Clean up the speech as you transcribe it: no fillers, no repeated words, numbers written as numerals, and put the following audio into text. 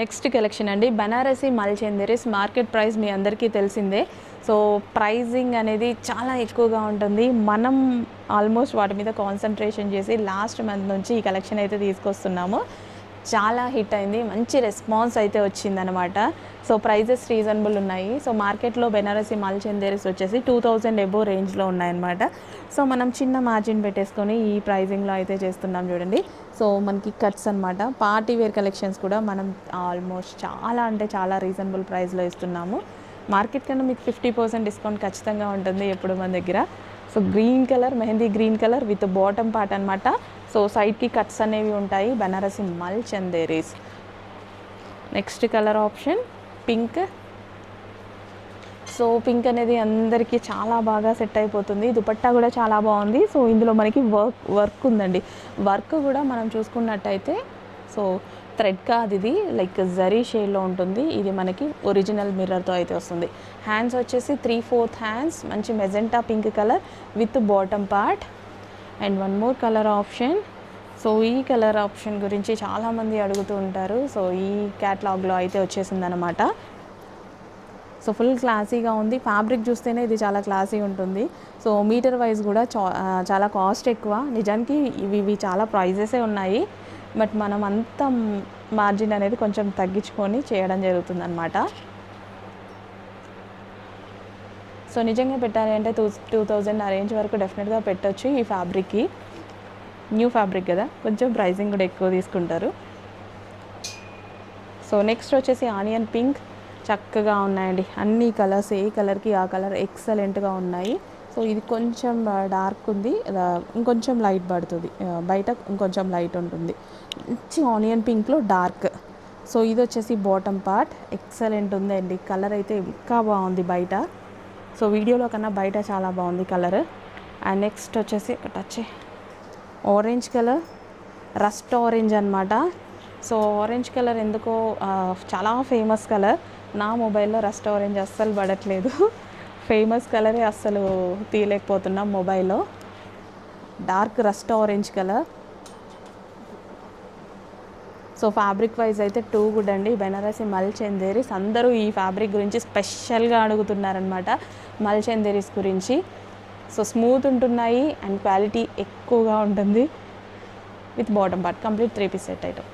Next collection అండి Banarasi మల్చందేరీస్. Market price మీ అందరికీ తెలిసిందే. సో ప్రైజింగ్ అనేది చాలా ఎక్కువగా ఉంటుంది. మనం ఆల్మోస్ట్ వాటి మీద కాన్సన్ట్రేషన్ చేసి లాస్ట్ మంత్ నుంచి ఈ కలెక్షన్ అయితే తీసుకొస్తున్నాము. చాలా హిట్ అయింది, మంచి రెస్పాన్స్ అయితే వచ్చిందనమాట. సో ప్రైజెస్ రీజనబుల్ ఉన్నాయి. సో మార్కెట్లో బెనారసి మల్చందేరీస్ వచ్చేసి 2000 అబోవ్ రేంజ్లో ఉన్నాయన్నమాట. సో మనం చిన్న మార్జిన్ పెట్టేసుకొని ఈ ప్రైజింగ్లో అయితే చేస్తున్నాం చూడండి. సో మనకి కట్స్ అనమాట. పార్టీ వేర్ కలెక్షన్స్ కూడా మనం ఆల్మోస్ట్ చాలా అంటే చాలా రీజనబుల్ ప్రైస్లో ఇస్తున్నాము. మార్కెట్ కన్నా మీకు 50% డిస్కౌంట్ ఖచ్చితంగా ఉంటుంది ఎప్పుడు మన దగ్గర. So green colour, mehndi green colour with bottom part అనమాట. సో సైడ్కి కట్స్ అనేవి ఉంటాయి. బనారసి మల్చందేరీస్. Next colour option pink. So pink అనేది అందరికీ చాలా బాగా సెట్ అయిపోతుంది. దుపట్టా కూడా చాలా బాగుంది. సో ఇందులో మనకి వర్క్ ఉందండి. వర్క్ కూడా మనం చూసుకున్నట్టయితే సో థ్రెడ్ కాదు, ఇది లైక్ జరీ షేడ్లో ఉంటుంది. ఇది మనకి ఒరిజినల్ మిర్రర్తో అయితే వస్తుంది. హ్యాండ్స్ వచ్చేసి 3/4 హ్యాండ్స్, మంచి magenta pink colour with bottom part. And one more colour option. So ఈ కలర్ ఆప్షన్ గురించి చాలామంది అడుగుతూ ఉంటారు. సో ఈ క్యాటలాగ్లో అయితే వచ్చేసిందనమాట. సో ఫుల్ క్లాసీగా ఉంది. ఫ్యాబ్రిక్ చూస్తేనే ఇది చాలా క్లాసీ ఉంటుంది. సో మీటర్ వైజ్ కూడా చాలా కాస్ట్ ఎక్కువ. నిజానికి ఇవి చాలా ప్రైజెసే ఉన్నాయి. బట్ మనం అంత మార్జిన్ అనేది కొంచెం తగ్గించుకొని చేయడం జరుగుతుంది అనమాట. సో నిజంగా పెట్టాలి అంటే 2000 ఆ రేంజ్ వరకు డెఫినెట్గా పెట్టవచ్చు. ఈ ఫ్యాబ్రిక్కి న్యూ ఫ్యాబ్రిక్ కదా, కొంచెం ప్రైసింగ్ కూడా ఎక్కువ తీసుకుంటారు. సో నెక్స్ట్ వచ్చేసి ఆనియన్ పింక్. చక్కగా ఉన్నాయండి అన్ని కలర్స్. ఏ కలర్కి ఆ కలర్ ఎక్సలెంట్గా ఉన్నాయి. సో ఇది కొంచెం డార్క్ ఉంది, ఇంకొంచెం లైట్ పడుతుంది, బయట ఇంకొంచెం లైట్ ఉంటుంది. మంచి ఆనియన్ పింక్లో డార్క్. సో ఇది వచ్చేసి బాటమ్ పార్ట్. ఎక్సలెంట్ ఉందండి. కలర్ అయితే ఇంకా బాగుంది బయట. సో వీడియోలో కన్నా బయట చాలా బాగుంది కలర్. అండ్ నెక్స్ట్ వచ్చేసి వచ్చి ఆరెంజ్ కలర్, రస్ట్ ఆరెంజ్ అనమాట. సో ఆరెంజ్ కలర్ ఎందుకో చాలా ఫేమస్ కలర్. నా మొబైల్లో రస్ట్ ఆరెంజ్ అస్సలు పడట్లేదు. ఫేమస్ కలరే అస్సలు తీయలేకపోతున్నాం మొబైల్లో. Dark rust orange colour. So fabric wise అయితే టూ గుడ్ అండి. బెనారసి మల్చందేరీస్. అందరూ ఈ ఫ్యాబ్రిక్ గురించి స్పెషల్గా అడుగుతున్నారనమాట, మల్చందేరీస్ గురించి. సో స్మూత్ ఉంటున్నాయి అండ్ క్వాలిటీ ఎక్కువగా ఉంటుంది. With bottom part complete 3 piece set item.